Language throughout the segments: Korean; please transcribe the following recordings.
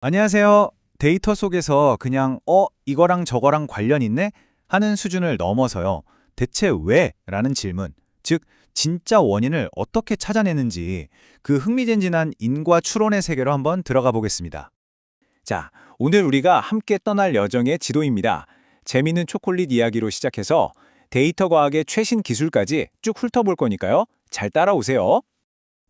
안녕하세요. 데이터 속에서 그냥 이거랑 저거랑 관련 있네? 하는 수준을 넘어서요. 대체 왜? 라는 질문, 즉 진짜 원인을 어떻게 찾아내는지 그 흥미진진한 인과 추론의 세계로 한번 들어가 보겠습니다. 자, 오늘 우리가 함께 떠날 여정의 지도입니다. 재미있는 초콜릿 이야기로 시작해서 데이터 과학의 최신 기술까지 쭉 훑어볼 거니까요. 잘 따라오세요.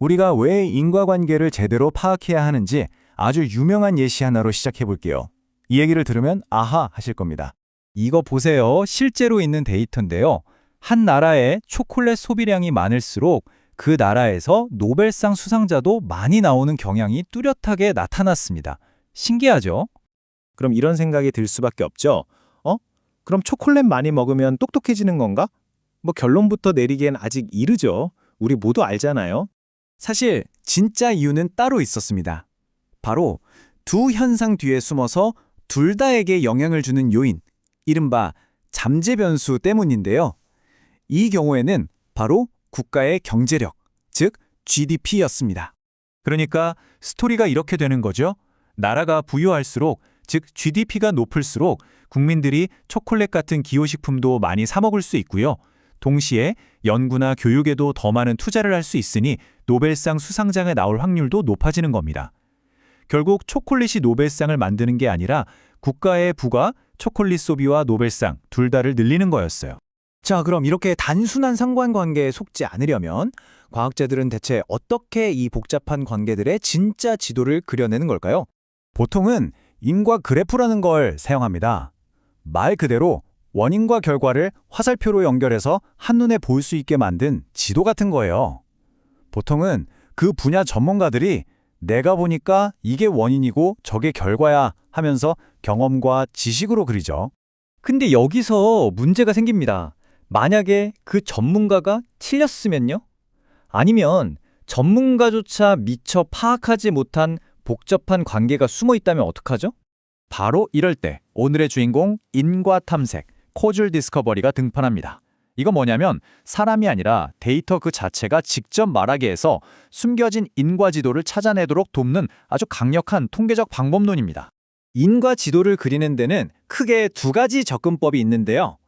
우리가 왜 인과관계를 제대로 파악해야 하는지 아주 유명한 예시 하나로 시작해 볼게요. 이 얘기를 들으면 아하 하실 겁니다. 이거 보세요. 실제로 있는 데이터인데요. 한 나라의 초콜릿 소비량이 많을수록 그 나라에서 노벨상 수상자도 많이 나오는 경향이 뚜렷하게 나타났습니다. 신기하죠? 그럼 이런 생각이 들 수밖에 없죠. 그럼 초콜릿 많이 먹으면 똑똑해지는 건가? 뭐 결론부터 내리기엔 아직 이르죠. 우리 모두 알잖아요. 사실 진짜 이유는 따로 있었습니다. 바로 두 현상 뒤에 숨어서 둘 다에게 영향을 주는 요인, 이른바 잠재 변수 때문인데요. 이 경우에는 바로 국가의 경제력, 즉 GDP였습니다. 그러니까 스토리가 이렇게 되는 거죠. 나라가 부유할수록, 즉 GDP가 높을수록 국민들이 초콜릿 같은 기호식품도 많이 사 먹을 수 있고요. 동시에 연구나 교육에도 더 많은 투자를 할 수 있으니 노벨상 수상자가 나올 확률도 높아지는 겁니다. 결국 초콜릿이 노벨상을 만드는 게 아니라 국가의 부가 초콜릿 소비와 노벨상 둘 다를 늘리는 거였어요. 자, 그럼 이렇게 단순한 상관관계에 속지 않으려면 과학자들은 대체 어떻게 이 복잡한 관계들의 진짜 지도를 그려내는 걸까요? 보통은 인과 그래프라는 걸 사용합니다. 말 그대로 원인과 결과를 화살표로 연결해서 한눈에 볼 수 있게 만든 지도 같은 거예요. 보통은 그 분야 전문가들이 내가 보니까 이게 원인이고 저게 결과야 하면서 경험과 지식으로 그리죠. 근데 여기서 문제가 생깁니다. 만약에 그 전문가가 틀렸으면요? 아니면 전문가조차 미처 파악하지 못한 복잡한 관계가 숨어 있다면 어떡하죠? 바로 이럴 때 오늘의 주인공 인과 탐색, 코줄 디스커버리가 등판합니다. 이건 뭐냐면 사람이 아니라 데이터 그 자체가 직접 말하게 해서 숨겨진 인과 지도를 찾아내도록 돕는 아주 강력한 통계적 방법론입니다. 인과 지도를 그리는 데는 크게 두 가지 접근법이 있는데요.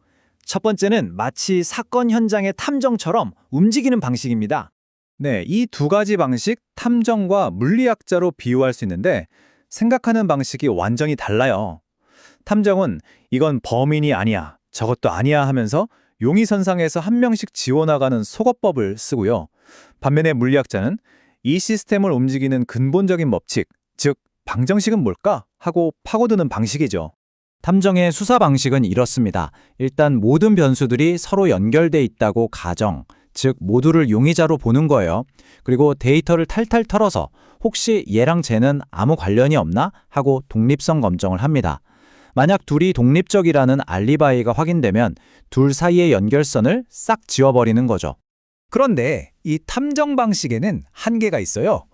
첫 번째는 마치 사건 현장의 탐정처럼 움직이는 방식입니다. 네, 이 두 가지 방식, 탐정과 물리학자로 비유할 수 있는데 생각하는 방식이 완전히 달라요. 탐정은 이건 범인이 아니야, 저것도 아니야 하면서 용의선상에서 한 명씩 지워나가는 속어법을 쓰고요. 반면에 물리학자는 이 시스템을 움직이는 근본적인 법칙, 즉 방정식은 뭘까? 하고 파고드는 방식이죠. 탐정의 수사 방식은 이렇습니다. 일단 모든 변수들이 서로 연결돼 있다고 가정, 즉 모두를 용의자로 보는 거예요. 그리고 데이터를 탈탈 털어서 혹시 얘랑 쟤는 아무 관련이 없나? 하고 독립성 검증을 합니다. 만약 둘이 독립적이라는 알리바이가 확인되면 둘 사이의 연결선을 싹 지워버리는 거죠. 그런데 이 탐정 방식에는 한계가 있어요.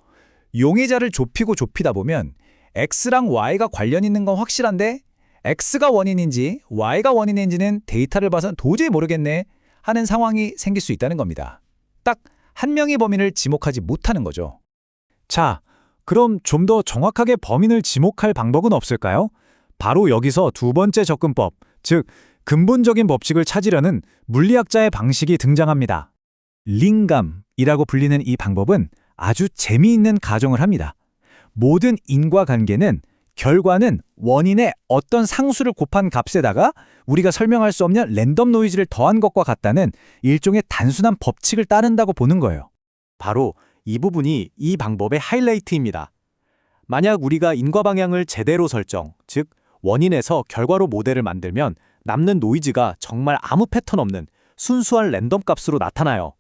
용의자를 좁히고 좁히다 보면 X랑 Y가 관련 있는 건 확실한데 X가 원인인지 Y가 원인인지는 데이터를 봐선 도저히 모르겠네 하는 상황이 생길 수 있다는 겁니다. 딱 한 명의 범인을 지목하지 못하는 거죠. 자, 그럼 좀 더 정확하게 범인을 지목할 방법은 없을까요? 바로 여기서 두 번째 접근법, 즉 근본적인 법칙을 찾으려는 물리학자의 방식이 등장합니다. 링감이라고 불리는 이 방법은 아주 재미있는 가정을 합니다. 모든 인과관계는 결과는 원인의 어떤 상수를 곱한 값에다가 우리가 설명할 수 없는 랜덤 노이즈를 더한 것과 같다는 일종의 단순한 법칙을 따른다고 보는 거예요. 바로 이 부분이 이 방법의 하이라이트입니다. 만약 우리가 인과 방향을 제대로 설정, 즉 원인에서 결과로 모델을 만들면 남는 노이즈가 정말 아무 패턴 없는 순수한 랜덤 값으로 나타나요.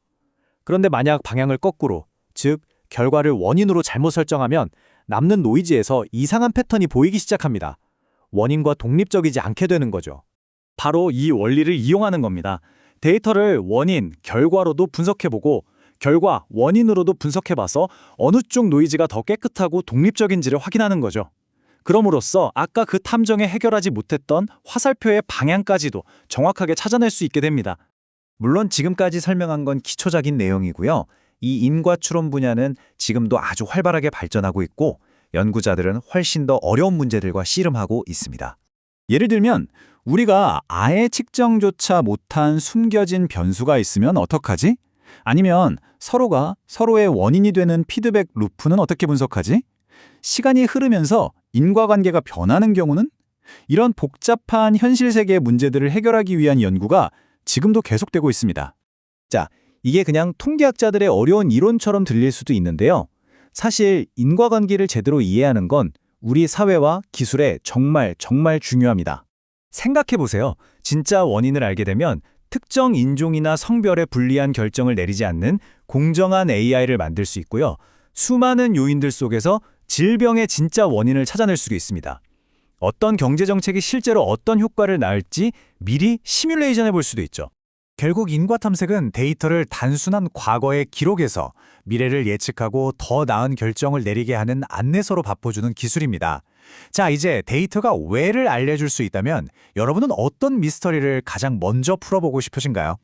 그런데 만약 방향을 거꾸로, 즉 결과를 원인으로 잘못 설정하면 남는 노이즈에서 이상한 패턴이 보이기 시작합니다. 원인과 독립적이지 않게 되는 거죠. 바로 이 원리를 이용하는 겁니다. 데이터를 원인, 결과로도 분석해보고 결과, 원인으로도 분석해봐서 어느 쪽 노이즈가 더 깨끗하고 독립적인지를 확인하는 거죠. 그럼으로써 아까 그 탐정에 해결하지 못했던 화살표의 방향까지도 정확하게 찾아낼 수 있게 됩니다. 물론 지금까지 설명한 건 기초적인 내용이고요. 이 인과 추론 분야는 지금도 아주 활발하게 발전하고 있고 연구자들은 훨씬 더 어려운 문제들과 씨름하고 있습니다. 예를 들면 우리가 아예 측정조차 못한 숨겨진 변수가 있으면 어떡하지? 아니면 서로가 서로의 원인이 되는 피드백 루프는 어떻게 분석하지? 시간이 흐르면서 인과관계가 변하는 경우는? 이런 복잡한 현실 세계의 문제들을 해결하기 위한 연구가 지금도 계속되고 있습니다. 이게 그냥 통계학자들의 어려운 이론처럼 들릴 수도 있는데요. 사실 인과관계를 제대로 이해하는 건 우리 사회와 기술에 정말 중요합니다. 생각해보세요. 진짜 원인을 알게 되면 특정 인종이나 성별에 불리한 결정을 내리지 않는 공정한 AI를 만들 수 있고요. 수많은 요인들 속에서 질병의 진짜 원인을 찾아낼 수도 있습니다. 어떤 경제정책이 실제로 어떤 효과를 낳을지 미리 시뮬레이션해 볼 수도 있죠. 결국 인과탐색은 데이터를 단순한 과거의 기록에서 미래를 예측하고 더 나은 결정을 내리게 하는 안내서로 바꿔주는 기술입니다. 자, 이제 데이터가 왜를 알려줄 수 있다면 여러분은 어떤 미스터리를 가장 먼저 풀어보고 싶으신가요?